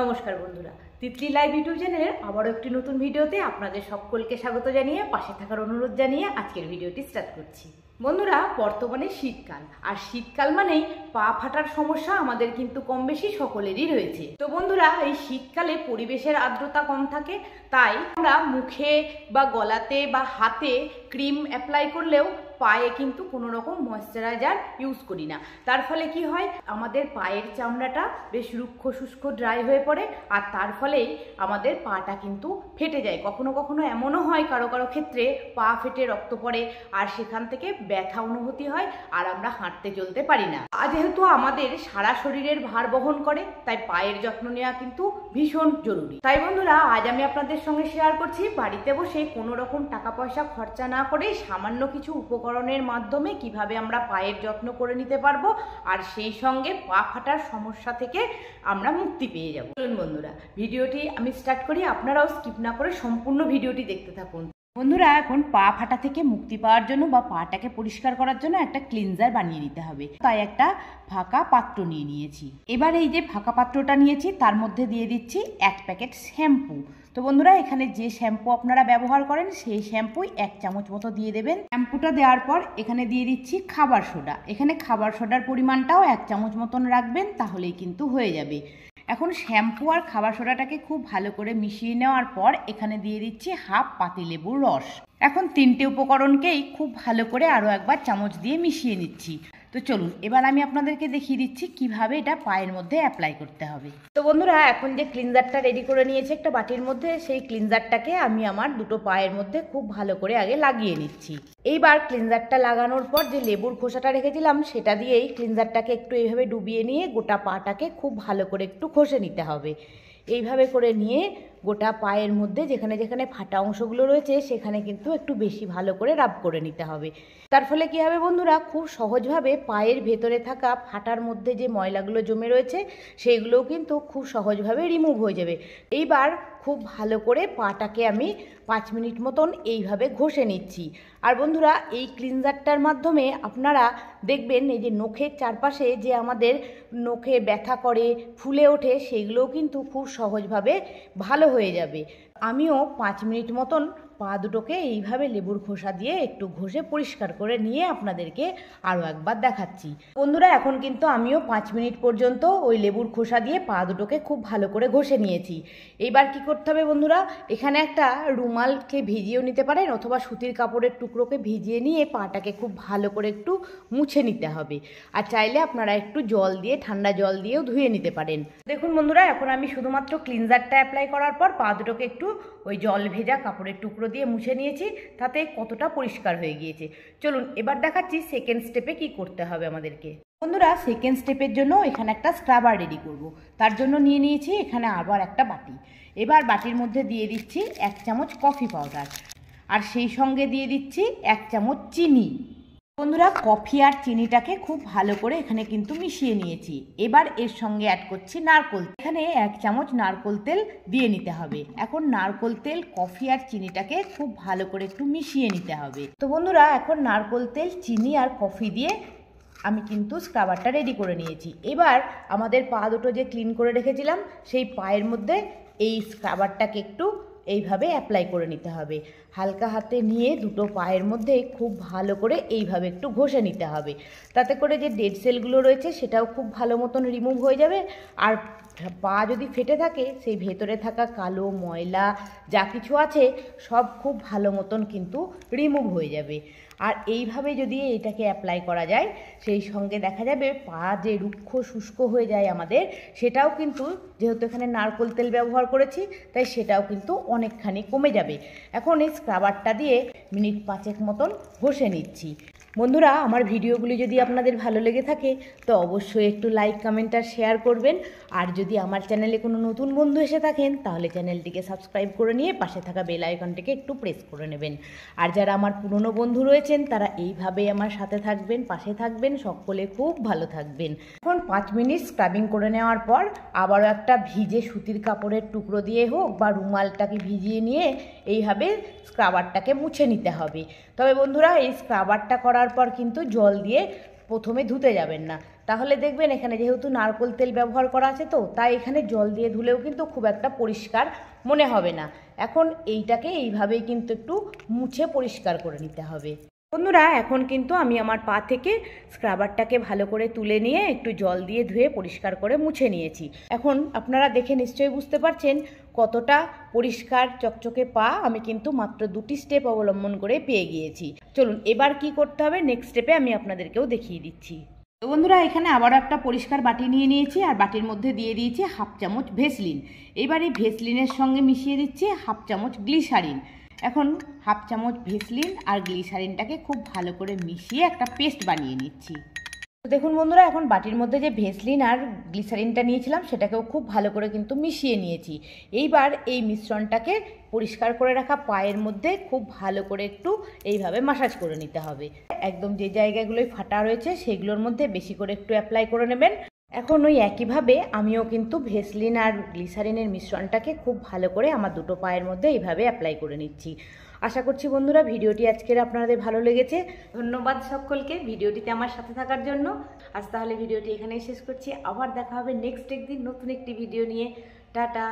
নমস্কার বন্ধুরা, Titli live YouTube চ্যানেলের আবারও একটি নতুন ভিডিওতে আপনাদের সকলকে স্বাগত জানিয়ে পাশে থাকার অনুরোধ জানিয়ে আজকের ভিডিওটি স্টার্ট করছি। বন্ধুরা, বর্তমানে শীতকাল, আর শীতকাল মানেই পা ফাটার সমস্যা আমাদের কিন্তু কম বেশি সকলেরই রয়েছে। তো বন্ধুরা, এই শীতকালে পরিবেশের আর্দ্রতা কম থাকে, তাই আমরা মুখে বা গলাতে বা হাতে ক্রিম অ্যাপ্লাই করলেও পায়ে কিন্তু কোনো রকম ময়েশ্চারাইজার ইউজ করি না। তার ফলে কি হয়, আমাদের পায়ের চামড়াটা বেশ রুক্ষ শুষ্ক ড্রাই হয়ে পড়ে, আর তার ফলেই আমাদের পাটা কিন্তু ফেটে যায়। কখনো কখনো এমনও হয় কারো কারো ক্ষেত্রে পা ফেটে রক্ত পড়ে, আর সেখান থেকে ব্যথা অনুভূতি হয়, আর আমরা হাঁটতে চলতে পারি না। যেহেতু আমাদের সারা শরীরের ভার বহন করে, তাই পায়ের যত্ন নেওয়া কিন্তু ভীষণ জরুরি। তাই বন্ধুরা, আজ আমি আপনাদের সঙ্গে শেয়ার করছি বাড়িতে বসে কোনো রকম টাকা পয়সা খরচা না করে সামান্য কিছু উপকরণের মাধ্যমে কিভাবে আমরা পায়ের যত্ন করে নিতে পারবো, আর সেই সঙ্গে পা ফাটার সমস্যা থেকে আমরা মুক্তি পেয়ে যাব। চলুন বন্ধুরা, ভিডিওটি আমি স্টার্ট করি। আপনারাও স্কিপ না করে সম্পূর্ণ ভিডিওটি দেখতে থাকুন। বন্ধুরা, এখন পা ফাটা থেকে মুক্তি পাওয়ার জন্য বা পাটাকে পরিষ্কার করার জন্য একটা ক্লিনজার বানিয়ে নিতে হবে। তাই একটা ফাঁকা পাত্র নিয়ে নিয়েছি। এবার এই যে ফাঁকা পাত্রটা নিয়েছি, তার মধ্যে দিয়ে দিচ্ছি 1 প্যাকেট শ্যাম্পু। তো বন্ধুরা, এখানে যে শ্যাম্পু আপনারা ব্যবহার করেন সেই শ্যাম্পুই 1 চামচ মতো দিয়ে দেবেন। শ্যাম্পুটা দেওয়ার পর এখানে দিয়ে দিচ্ছি খাবার সোডা। এখানে খাবার সোডার পরিমাণটাও 1 চামচ মতন রাখবেন, তাহলেই কিন্তু হয়ে যাবে। এখন শ্যাম্পু আর খাবার সোডাটাকে খুব ভালো করে মিশিয়ে নেওয়ার পর এখানে দিয়ে দিচ্ছি হাফ পাতিলেবুর রস। এখন 3টে উপকরণকেই খুব ভালো করে আরও একবার চামচ দিয়ে মিশিয়ে নিচ্ছি। তো চলুন, এবার আমি আপনাদেরকে দেখিয়ে দিচ্ছি কিভাবে এটা পায়ের মধ্যে অ্যাপ্লাই করতে হবে। তো বন্ধুরা, এখন যে ক্লিনজারটা রেডি করে নিয়েছি একটা বাটির মধ্যে, সেই ক্লিনজারটাকে আমি আমার দুটো পায়ের মধ্যে খুব ভালো করে আগে লাগিয়ে নিচ্ছি। এইবার ক্লিনজারটা লাগানোর পর যে লেবুর খোসাটা রেখেছিলাম সেটা দিয়েই ক্লিনজারটাকে একটু এইভাবে ডুবিয়ে নিয়ে গোটা পাটাকে খুব ভালো করে একটু ঘষে নিতে হবে। এইভাবে করে নিয়ে গোটা পায়ের মধ্যে যেখানে যেখানে ফাটা অংশগুলো রয়েছে সেখানে কিন্তু একটু বেশি ভালো করে রাব করে নিতে হবে। তার ফলে কী হবে বন্ধুরা, খুব সহজভাবে পায়ের ভেতরে থাকা ফাটার মধ্যে যে ময়লাগুলো জমে রয়েছে সেইগুলোও কিন্তু খুব সহজভাবে রিমুভ হয়ে যাবে। এইবার খুব ভালো করে পাটাকে আমি 5 মিনিট মতন এইভাবে ঘষে নিচ্ছি। আর বন্ধুরা, এই ক্লিনজারটার মাধ্যমে আপনারা দেখবেন এই যে নখের চারপাশে যে আমাদের নখে ব্যথা করে ফুলে ওঠে সেইগুলোও কিন্তু খুব সহজভাবে ভালো হয়ে যাবে। আমিও 5 মিনিট মতন পা দুটোকে এইভাবে লেবুর খোসা দিয়ে একটু ঘষে পরিষ্কার করে নিয়ে আপনাদেরকে আরও একবার দেখাচ্ছি। বন্ধুরা, এখন কিন্তু আমিও 5 মিনিট পর্যন্ত ওই লেবুর খোসা দিয়ে পা দুটোকে খুব ভালো করে ঘষে নিয়েছি। এইবার কি করতে হবে বন্ধুরা, এখানে একটা রুমালকে ভিজিয়েও নিতে পারেন, অথবা সুতির কাপড়ের টুকরোকে ভিজিয়ে নিয়ে পাটাকে খুব ভালো করে একটু মুছে নিতে হবে। আর চাইলে আপনারা একটু জল দিয়ে, ঠান্ডা জল দিয়েও ধুয়ে নিতে পারেন। দেখুন বন্ধুরা, এখন আমি শুধুমাত্র ক্লিনজারটা অ্যাপ্লাই করার পর পা দুটোকে একটু ওই জল ভেজা কাপড়ের টুকরো দিয়ে মুছে নিয়েছি, তাতে কতটা পরিষ্কার হয়ে গিয়েছে। চলুন এবার দেখাচ্ছি সেকেন্ড স্টেপে কি করতে হবে আমাদেরকে। বন্ধুরা, সেকেন্ড স্টেপের জন্য এখানে একটা স্ক্রাবার রেডি করব। তার জন্য নিয়ে নিয়েছি এখানে আবার একটা বাটি। এবার বাটির মধ্যে দিয়ে দিচ্ছি 1 চামচ কফি পাউডার, আর সেই সঙ্গে দিয়ে দিচ্ছি 1 চামচ চিনি। বন্ধুরা, কফি আর চিনিটাকে খুব ভালো করে এখানে কিন্তু মিশিয়ে নিয়েছি। এবার এর সঙ্গে অ্যাড করছি নারকোল। এখানে 1 চামচ নারকোল তেল দিয়ে নিতে হবে। এখন নারকোল তেল, কফি আর চিনিটাকে খুব ভালো করে একটু মিশিয়ে নিতে হবে। তো বন্ধুরা, এখন নারকোল তেল, চিনি আর কফি দিয়ে আমি কিন্তু স্ক্রাবারটা রেডি করে নিয়েছি। এবার আমাদের পা দুটো যে ক্লিন করে রেখেছিলাম সেই পায়ের মধ্যে এই স্ক্রাবারটাকে একটু এইভাবে অ্যাপ্লাই করে নিতে হবে। হালকা হাতে নিয়ে দুটো পায়ের মধ্যে খুব ভালো করে এইভাবে একটু ঘষে নিতে হবে। তাতে করে যে ডেড সেলগুলো রয়েছে সেটাও খুব ভালো মতন রিমুভ হয়ে যাবে। আর পা যদি ফেটে থাকে সেই ভেতরে থাকা কালো ময়লা যা কিছু আছে সব খুব ভালো মতন কিন্তু রিমুভ হয়ে যাবে। আর এইভাবে যদি এটাকে অ্যাপ্লাই করা যায়, সেই সঙ্গে দেখা যাবে পা যে রুক্ষ শুষ্ক হয়ে যায় আমাদের, সেটাও কিন্তু, যেহেতু এখানে নারকোল তেল ব্যবহার করেছি, তাই সেটাও কিন্তু অনেকখানি কমে যাবে। এখন এই স্ক্রাবারটা দিয়ে মিনিট 5 মতন ঘষে নিচ্ছি। বন্ধুরা, আমার ভিডিওগুলি যদি আপনাদের ভালো লেগে থাকে তো অবশ্যই একটু লাইক, কমেন্ট আর শেয়ার করবেন। আর যদি আমার চ্যানেলে কোনো নতুন বন্ধু এসে থাকেন তাহলে চ্যানেলটিকে সাবস্ক্রাইব করে নিয়ে পাশে থাকা বেল আইকনটিকে একটু প্রেস করে নেবেন। আর যারা আমার পুরনো বন্ধু রয়েছেন তারা এইভাবেই আমার সাথে থাকবেন, পাশে থাকবেন, সকলে খুব ভালো থাকবেন। এখন 5 মিনিট স্ক্রাবিং করে নেওয়ার পর আবারও একটা ভিজে সুতির কাপড়ের টুকরো দিয়ে হোক বা রুমালটাকে ভিজিয়ে নিয়ে এইভাবে স্ক্রাবারটাকে মুছে নিতে হবে। তবে বন্ধুরা, এই স্ক্রাবারটা করার পর কিন্তু জল দিয়ে প্রথমে ধুতে যাবেন না, তাহলে দেখবেন এখানে যেহেতু নারকেল তেল ব্যবহার করা আছে তো তাই এখানে জল দিয়ে ধুলেও কিন্তু খুব একটা পরিষ্কার মনে হবে না। এখন এইটাকে এইভাবেই কিন্তু একটু মুছে পরিষ্কার করে নিতে হবে। বন্ধুরা এখন কিন্তু আমি আমার পা থেকে স্ক্রাবারটাকে ভালো করে তুলে নিয়ে একটু জল দিয়ে ধুয়ে পরিষ্কার করে মুছে নিয়েছি। এখন আপনারা দেখে নিশ্চয়ই বুঝতে পারছেন কতটা পরিষ্কার চকচকে পা আমি কিন্তু মাত্র 2টি স্টেপ অবলম্বন করে পেয়ে গিয়েছি। চলুন এবার কি করতে হবে নেক্সট স্টেপে আমি আপনাদেরকেও দেখিয়ে দিচ্ছি। তো বন্ধুরা এখানে আবারও একটা পরিষ্কার বাটি নিয়ে নিয়েছি আর বাটির মধ্যে দিয়ে দিয়েছি 1/2 চামচ ভেসলিন। এবার এই ভেসলিনের সঙ্গে মিশিয়ে দিচ্ছি 1/2 চামচ গ্লিসারিন। এখন 1/2 চামচ ভেসলিন আর গ্লিসারিনটাকে খুব ভালো করে মিশিয়ে একটা পেস্ট বানিয়ে নিচ্ছি। তো দেখুন বন্ধুরা এখন বাটির মধ্যে যে ভেসলিন আর গ্লিসারিনটা নিয়েছিলাম সেটাকেও খুব ভালো করে কিন্তু মিশিয়ে নিয়েছি। এইবার এই মিশ্রণটাকে পরিষ্কার করে রাখা পায়ের মধ্যে খুব ভালো করে একটু এইভাবে মাসাজ করে নিতে হবে। একদম যে জায়গাগুলোয় ফাটা রয়েছে সেগুলোর মধ্যে বেশি করে একটু অ্যাপ্লাই করে নেবেন। এখন ওই একইভাবে আমিও কিন্তু ভেসলিন আর গ্লিসারিনের মিশ্রণটাকে খুব ভালো করে আমার দুটো পায়ের মধ্যে এইভাবে অ্যাপ্লাই করে নিচ্ছি। আশা করছি বন্ধুরা ভিডিওটি আজকের আপনাদের ভালো লেগেছে। ধন্যবাদ সকলকে ভিডিওটিতে আমার সাথে থাকার জন্য। আজ তাহলে ভিডিওটি এখানেই শেষ করছি, আবার দেখা হবে নেক্সট একদিন নতুন একটি ভিডিও নিয়ে। টাটা।